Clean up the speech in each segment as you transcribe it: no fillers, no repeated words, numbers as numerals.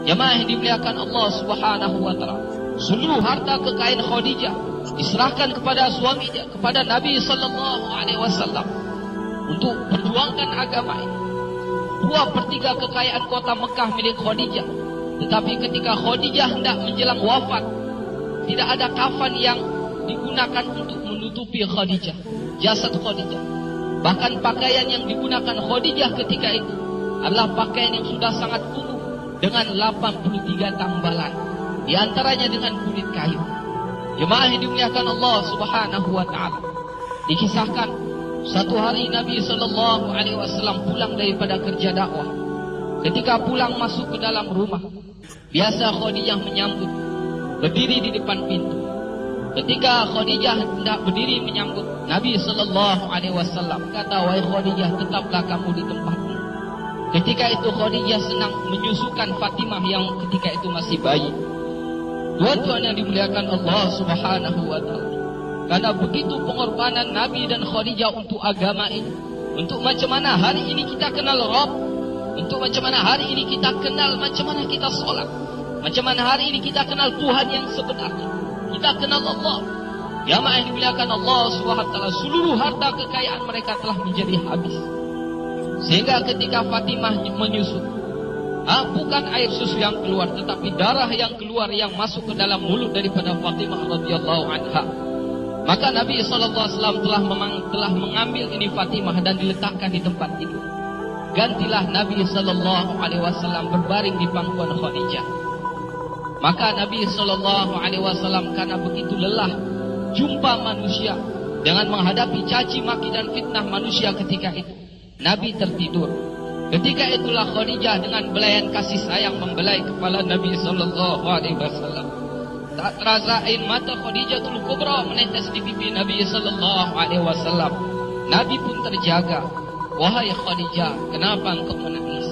Jemaah yang dimuliakan Allah Subhanahu wa taala, seluruh harta kekayaan Khadijah diserahkan kepada suaminya, kepada Nabi sallallahu alaihi wasallam untuk perjuangkan agama ini. 2/3 kekayaan kota Mekah milik Khadijah. Tetapi ketika Khadijah hendak menjelang wafat, tidak ada kafan yang digunakan untuk menutupi Khadijah, jasad Khadijah. Bahkan pakaian yang digunakan Khadijah ketika itu adalah pakaian yang sudah sangat kumuh dengan 83 tambalan, di antaranya dengan kulit kayu. Jemaah yang dimuliakan Allah Subhanahu wa taala, dikisahkan satu hari Nabi sallallahu alaihi wasallam pulang daripada kerja dakwah. Ketika pulang masuk ke dalam rumah, biasa Khadijah menyambut, berdiri di depan pintu. Ketika Khadijah hendak berdiri menyambut, Nabi sallallahu alaihi wasallam kata, "Wahai Khadijah, tetaplah kamu di tempatmu." Ketika itu Khadijah senang menyusukan Fatimah yang ketika itu masih bayi. Tuan-tuan yang dimuliakan Allah Subhanahu wa taala, karena begitu pengorbanan Nabi dan Khadijah untuk agama ini, untuk macam mana hari ini kita kenal Rabb, untuk macam mana hari ini kita kenal macam mana kita solat, macam mana hari ini kita kenal Tuhan yang sebenarnya, kita kenal Allah. Jamaah yang dimuliakan Allah Subhanahu wa taala, seluruh harta kekayaan mereka telah menjadi habis. Sehingga ketika Fatimah menyusu, bukan air susu yang keluar, tetapi darah yang keluar yang masuk ke dalam mulut daripada Fatimah radhiyallahu anha. Maka Nabi SAW telah mengambil ini Fatimah dan diletakkan di tempat itu. Gantilah Nabi SAW berbaring di pangkuan Khadijah. Maka Nabi SAW karena begitu lelah jumpa manusia dengan menghadapi caci maki dan fitnah manusia ketika itu, Nabi tertidur. Ketika itulah Khadijah dengan belayan kasih sayang membelai kepala Nabi SAW. Tak terasa air mata Khadijatul Kubra menetes di pipi Nabi SAW. Nabi pun terjaga. "Wahai Khadijah, kenapa engkau menangis?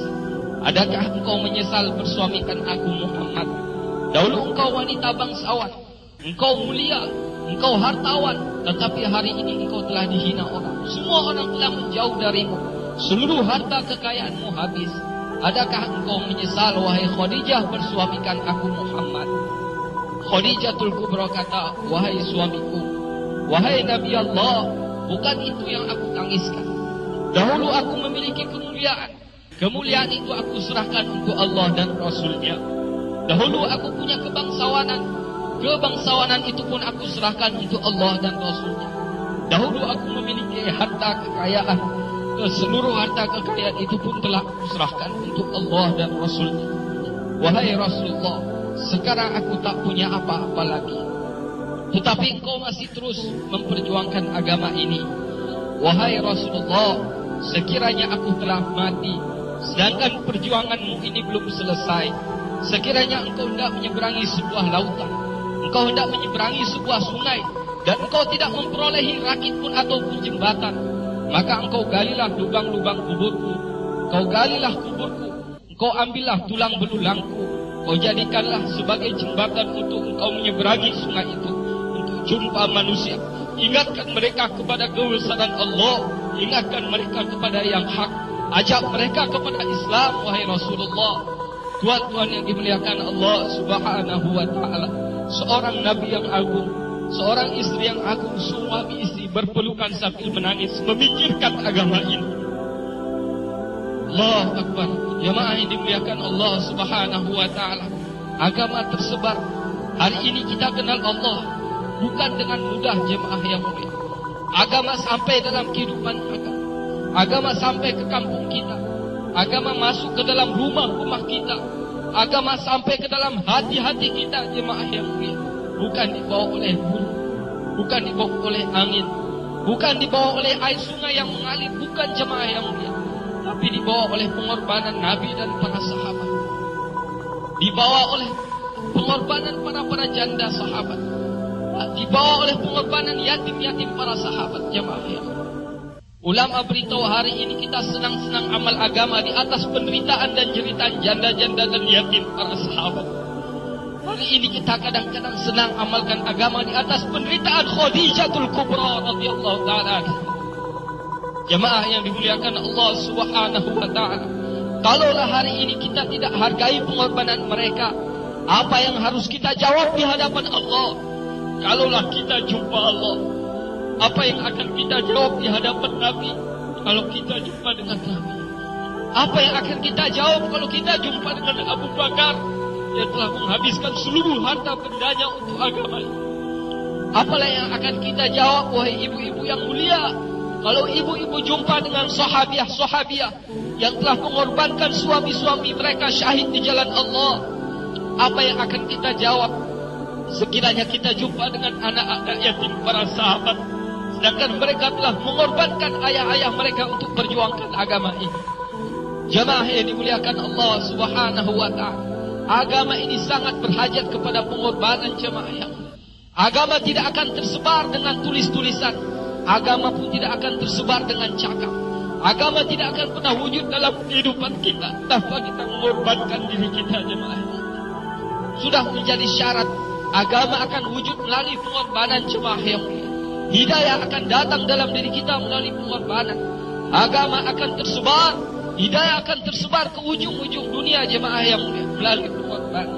Adakah engkau menyesal bersuamikan aku Muhammad? Dahulu engkau wanita bangsawan, engkau mulia, engkau hartawan, tetapi hari ini engkau telah dihina orang. Semua orang telah menjauh darimu. Seluruh harta kekayaanmu habis. Adakah engkau menyesal, wahai Khadijah, bersuamikan aku Muhammad?" Khadijatul Kubra kata, "Wahai suamiku, wahai Nabi Allah, bukan itu yang aku tangiskan. Dahulu aku memiliki kemuliaan. Kemuliaan itu aku serahkan untuk Allah dan Rasulnya. Dahulu aku punya kebangsawanan. Kebangsawanan itu pun aku serahkan untuk Allah dan Rasulnya. Dahulu aku memiliki harta kekayaan. Seluruh harta kekayaan itu pun telah aku serahkan untuk Allah dan Rasulnya. Wahai Rasulullah, sekarang aku tak punya apa-apa lagi. Tetapi engkau masih terus memperjuangkan agama ini. Wahai Rasulullah, sekiranya aku telah mati, sedangkan perjuanganmu ini belum selesai. Sekiranya engkau hendak menyeberangi sebuah lautan, engkau hendak menyeberangi sebuah sungai, dan engkau tidak memperolehi rakit pun ataupun jembatan, maka engkau galilah lubang-lubang kuburku, engkau galilah kuburku, engkau ambillah tulang belulangku, kau jadikanlah sebagai jembatan untuk engkau menyeberangi sungai itu, untuk jumpa manusia. Ingatkan mereka kepada kebesaran Allah, ingatkan mereka kepada yang hak, ajak mereka kepada Islam, wahai Rasulullah." Tuan-tuan yang dimuliakan Allah Subhanahu wa taala, seorang nabi yang agung, seorang istri yang agung, suami istri berpelukan sambil menangis memikirkan agama ini. Allahu Akbar. Jemaah yang dimuliakan Allah Subhanahu wa taala, agama tersebar. Hari ini kita kenal Allah bukan dengan mudah, jemaah yang mulia. Agama sampai dalam kehidupan kita. Agama sampai ke kampung kita. Agama masuk ke dalam rumah-rumah kita. Agama sampai ke dalam hati-hati kita, jemaah yang mulia. Bukan dibawa oleh burung, bukan dibawa oleh angin, bukan dibawa oleh air sungai yang mengalir, bukan, jemaah yang mulia. Tapi dibawa oleh pengorbanan Nabi dan para sahabat. Dibawa oleh pengorbanan para janda sahabat. Dibawa oleh pengorbanan yatim-yatim para sahabat, jemaah yang mulia. Ulama beritahu hari ini kita senang-senang amal agama di atas penderitaan dan jeritan janda-janda dan yatim para sahabat. Hari ini kita kadang-kadang senang amalkan agama di atas penderitaan Khadijatul Kubra radhiyallahu ta'ala. Jemaah yang dimuliakan Allah Subhanahu wa taala, Kalaulah hari ini kita tidak hargai pengorbanan mereka, apa yang harus kita jawab di hadapan Allah? Kalaulah kita jumpa Allah, apa yang akan kita jawab di hadapan Nabi? Kalau kita jumpa dengan Nabi, apa yang akan kita jawab kalau kita jumpa dengan Abu Bakar yang telah menghabiskan seluruh harta bendanya untuk agama ini? Apalah yang akan kita jawab, wahai ibu-ibu yang mulia, kalau ibu-ibu jumpa dengan sahabiah-sahabiah yang telah mengorbankan suami-suami mereka syahid di jalan Allah? Apa yang akan kita jawab sekiranya kita jumpa dengan anak-anak yatim para sahabat, sedangkan mereka telah mengorbankan ayah-ayah mereka untuk perjuangkan agama ini? Jamaah yang dimuliakan Allah Subhanahu wa ta'ala, agama ini sangat berhajat kepada pengorbanan jemaah yang. Agama tidak akan tersebar dengan tulis-tulisan. Agama pun tidak akan tersebar dengan cakap. Agama tidak akan pernah wujud dalam kehidupan kita tanpa kita mengorbankan diri kita, jemaah. Sudah menjadi syarat. Agama akan wujud melalui pengorbanan, jemaah yang mulia. Hidayah akan datang dalam diri kita melalui pengorbanan. Agama akan tersebar. Hidayah akan tersebar ke ujung-ujung dunia, jemaah yang mulia, melalui pengorbanan.